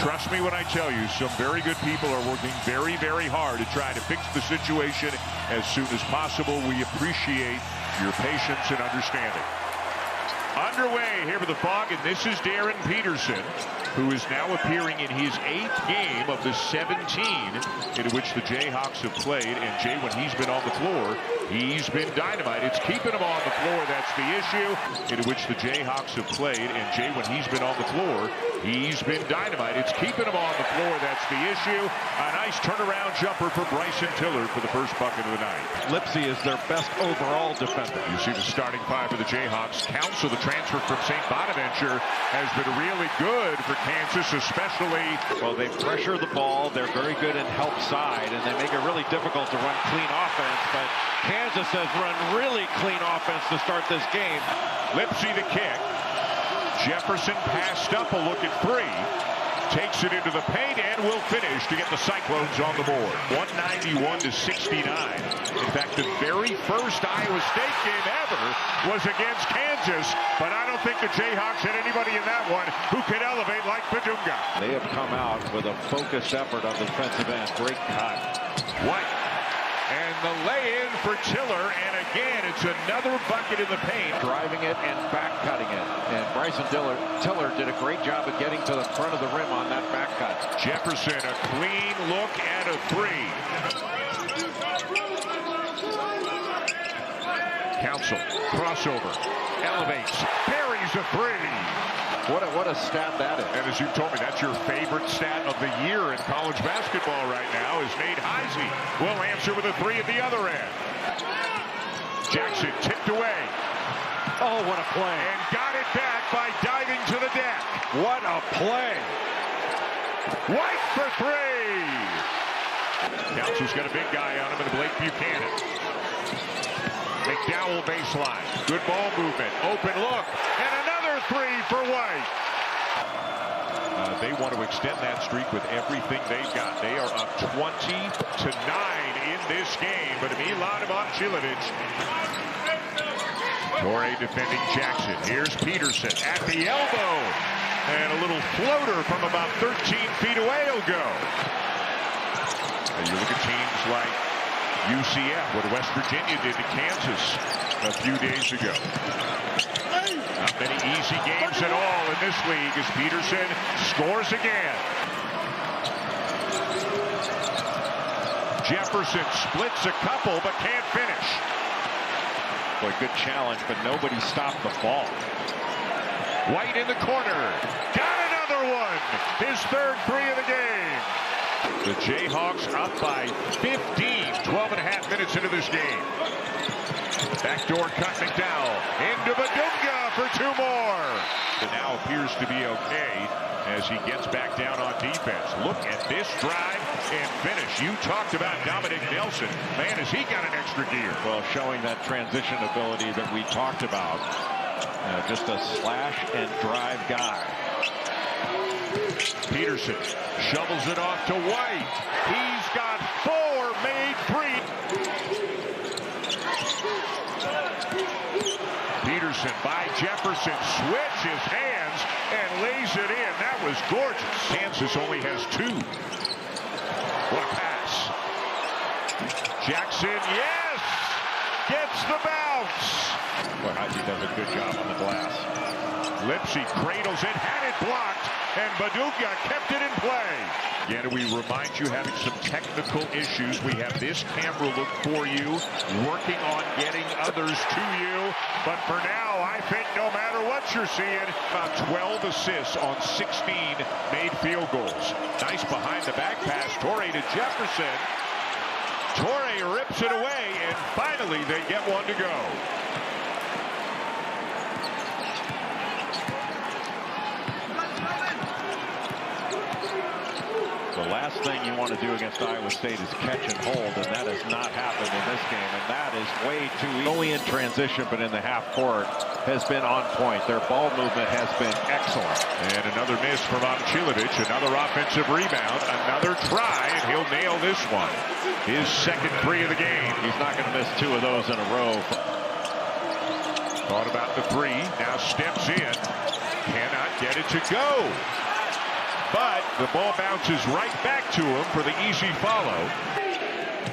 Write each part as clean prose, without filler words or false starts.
Trust me when I tell you, some very good people are working very, very hard to try to fix the situation as soon as possible. We appreciate your patience and understanding. Underway here with the Fog, and this is Darren Peterson, who is now appearing in his 8th game of the 17 in which the Jayhawks have played. And Jay, when he's been on the floor, he's been dynamite. It's keeping him on the floor that's the issue, in which the Jayhawks have played. And Jay, when he's been on the floor, he's been dynamite. It's keeping him on the floor that's the issue. A nice turnaround jumper for Bryson Tiller for the first bucket of the night. Lipsy is their best overall defender. You see the starting five of the Jayhawks. Council, the transfer from St. Bonaventure, has been really good for Kansas, especially. Well, they pressure the ball. They're very good in help side, and they make it really difficult to run clean offense. But Kansas has run really clean offense to start this game. Lipsy the kick. Jefferson passed up a look at three. Takes it into the paint and will finish to get the Cyclones on the board. 191-69. In fact, the very first Iowa State game ever was against Kansas, but I don't think the Jayhawks had anybody in that one who could elevate like Badunga. They have come out with a focused effort on the defensive end. Great cut. White. And the lay-in for Tiller, and again, it's another bucket in the paint. Driving it and back cutting it. And Bryson Tiller did a great job of getting to the front of the rim on that back cut. Jefferson, a clean look at a three. Council, crossover, elevates, buries a three. What a stat that is. And as you told me, that's your favorite stat of the year in college basketball right now is Nate Heisey will answer with a three at the other end. Jackson tipped away. Oh, what a play. And got it back by diving to the deck. What a play. White for three. Council's got a big guy on him and Blake Buchanan. McDowell baseline. Good ball movement. Open look. And another three for White. They want to extend that streak with everything they've got. They are up 20-9 in this game. But Milan Momcilovic. Torrey defending Jackson. Here's Peterson at the elbow. And a little floater from about 13 feet away will go. And you look at teams like UCF, what West Virginia did to Kansas a few days ago. Not many easy games at all in this league as Peterson scores again. Jefferson splits a couple but can't finish. Boy, good challenge, but nobody stopped the ball. White in the corner. Got another one. His third three of the game. The Jayhawks up by 15, 12.5 minutes into this game. Backdoor cut McDowell. Into Badunga for two more. It now appears to be okay as he gets back down on defense. Look at this drive and finish. You talked about Dominic Nelson. Man, has he got an extra gear. Well, showing that transition ability that we talked about. Just a slash and drive guy. Peterson shovels it off to White. He's got four, made three. Peterson by Jefferson switches hands and lays it in. That was gorgeous. Kansas only has two. What a pass. Jackson, yes! Gets the bounce. Boy, Heisey does a good job on the glass. Lipsy cradles it, had it blocked, and Badunga kept it in play. Again, we remind you, having some technical issues, we have this camera look for you, working on getting others to you. But for now, I think no matter what you're seeing, about 12 assists on 16 made field goals. Nice behind the back pass, Torrey to Jefferson. Torrey rips it away, and finally they get one to go. The last thing you want to do against Iowa State is catch and hold, and that has not happened in this game, and that is way too easy. Only in transition, but in the half court has been on point. Their ball movement has been excellent. And another miss from Momcilovic, another offensive rebound, another try, and he'll nail this one. His second three of the game. He's not going to miss two of those in a row. Thought about the three, now steps in, cannot get it to go. but the ball bounces right back to him for the easy follow.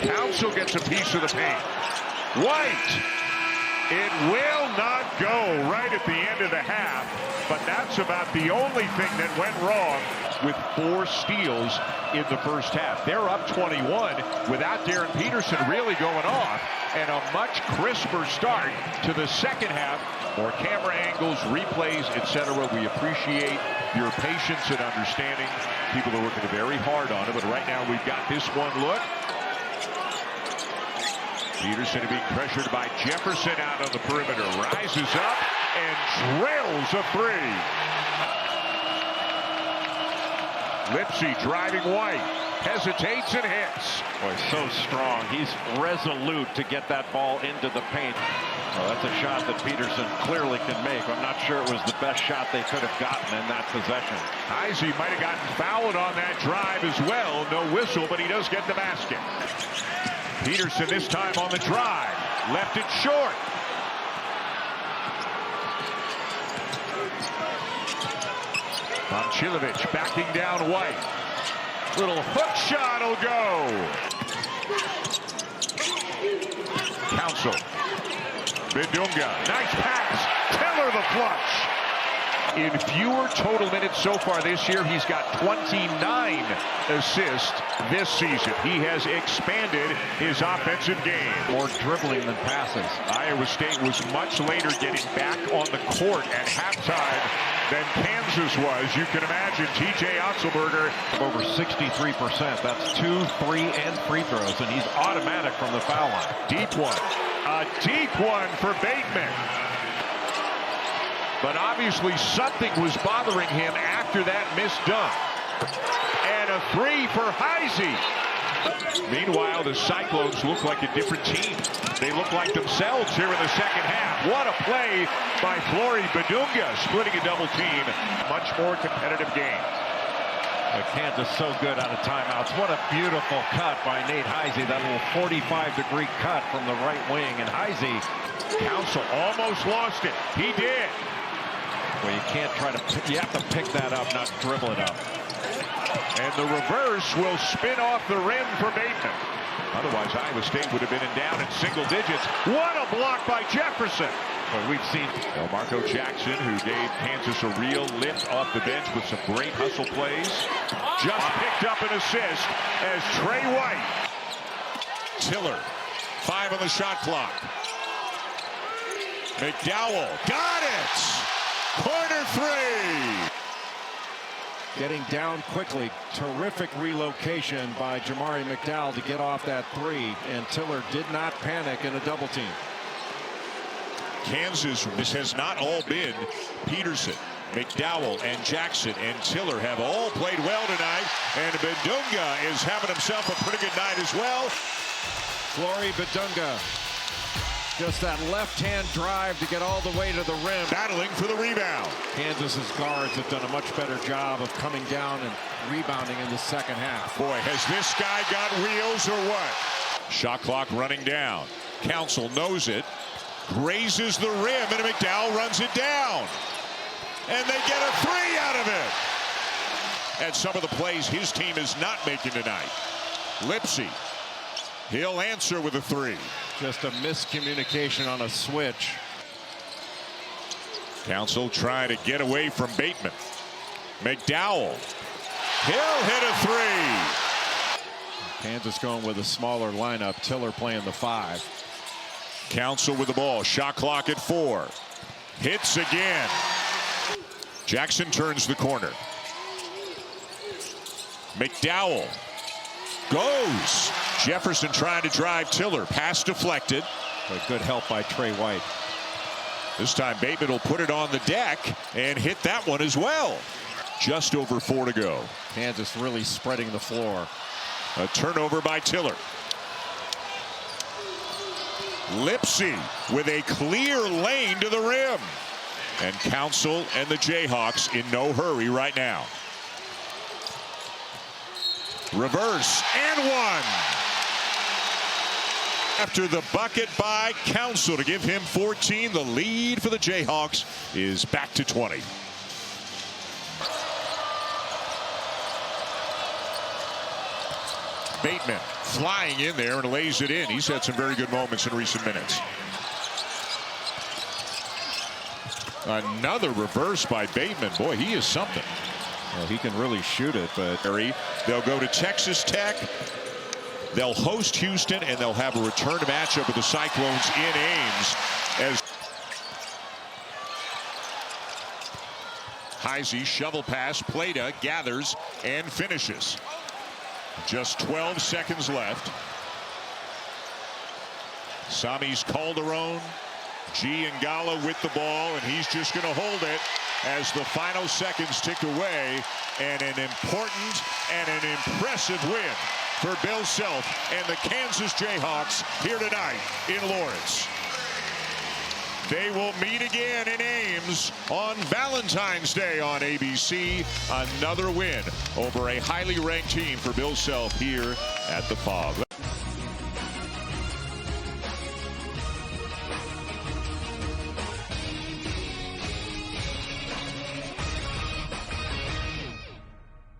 Council gets a piece of the paint. White. It will not go right at the end of the half, but that's about the only thing that went wrong with 4 steals in the first half. They're up 21 without Darren Peterson really going off, and a much crisper start to the second half. More camera angles, replays, etc. We appreciate your patience and understanding. People are working very hard on it, but right now we've got this one look. Peterson being pressured by Jefferson out on the perimeter. Rises up and drills a 3. Lipsy driving White. Hesitates and hits. Boy, so strong. He's resolute to get that ball into the paint. Well, that's a shot that Peterson clearly can make. I'm not sure it was the best shot they could have gotten in that possession. Heisey might have gotten fouled on that drive as well. No whistle, but he does get the basket. Peterson this time on the drive. Left it short. Momcilovic backing down White. Little hook shot will go. Council. Bidunga. Nice pass. Tiller the flush. In fewer total minutes so far this year, he's got 29 assists this season. He has expanded his offensive game. More dribbling than passes. Iowa State was much later getting back on the court at halftime than Kansas was. You can imagine T.J. Otzelberger. Over 63%. That's 2, 3, and free throws, and he's automatic from the foul line. Deep one. A deep one for Bateman. But obviously something was bothering him after that missed dunk. And a 3 for Heisey. Meanwhile, the Cyclones look like a different team. They look like themselves here in the second half. What a play by Flory Bidunga, splitting a double team. Much more competitive game. Kansas so good out of timeouts. What a beautiful cut by Nate Heisey. That little 45-degree cut from the right wing. And Heisey. Council almost lost it. He did. Well, you can't try to, you have to pick that up, not dribble it up. And the reverse will spin off the rim for Bateman. Otherwise, Iowa State would have been down in single digits. What a block by Jefferson. Well, we've seen Marco Jackson, who gave Kansas a real lift off the bench with some great hustle plays. Just picked up an assist as Trey White. Tiller, 5 on the shot clock. McDowell, got it! Corner 3. Getting down quickly. Terrific relocation by Jamari McDowell to get off that 3. And Tiller did not panic in a double team. Kansas, this has not all been Peterson. McDowell and Jackson and Tiller have all played well tonight. And Bidunga is having himself a pretty good night as well. Flory Bidunga. Just that left-hand drive to get all the way to the rim. Battling for the rebound. Kansas's guards have done a much better job of coming down and rebounding in the second half. Boy, has this guy got wheels or what? Shot clock running down. Council knows it. Grazes the rim, and McDowell runs it down. And they get a 3 out of it. And some of the plays his team is not making tonight. Lipsy. He'll answer with a 3. Just a miscommunication on a switch. Council trying to get away from Bateman. McDowell. He'll hit a 3. Kansas going with a smaller lineup. Tiller playing the 5. Council with the ball. Shot clock at 4. Hits again. Jackson turns the corner. McDowell goes. Jefferson trying to drive Tiller. Pass deflected. But good help by Trey White. This time Bateman will put it on the deck and hit that one as well. Just over 4 to go. Kansas really spreading the floor. A turnover by Tiller. Lipsy with a clear lane to the rim. And Council and the Jayhawks in no hurry right now. Reverse and 1. After the bucket by Council to give him 14, the lead for the Jayhawks is back to 20. Bateman flying in there and lays it in. He's had some very good moments in recent minutes. Another reverse by Bateman. Boy, he is something. Well, he can really shoot it, but they'll go to Texas Tech. They'll host Houston, and they'll have a return matchup with the Cyclones in Ames. As Heisey shovel pass, Plata gathers and finishes. Just 12 seconds left. Samis Calderon, Giangallo with the ball, and he's just going to hold it as the final seconds tick away. And an important and an impressive win for Bill Self and the Kansas Jayhawks here tonight in Lawrence. They will meet again in Ames on Valentine's Day on ABC. Another win over a highly ranked team for Bill Self here at the Phog.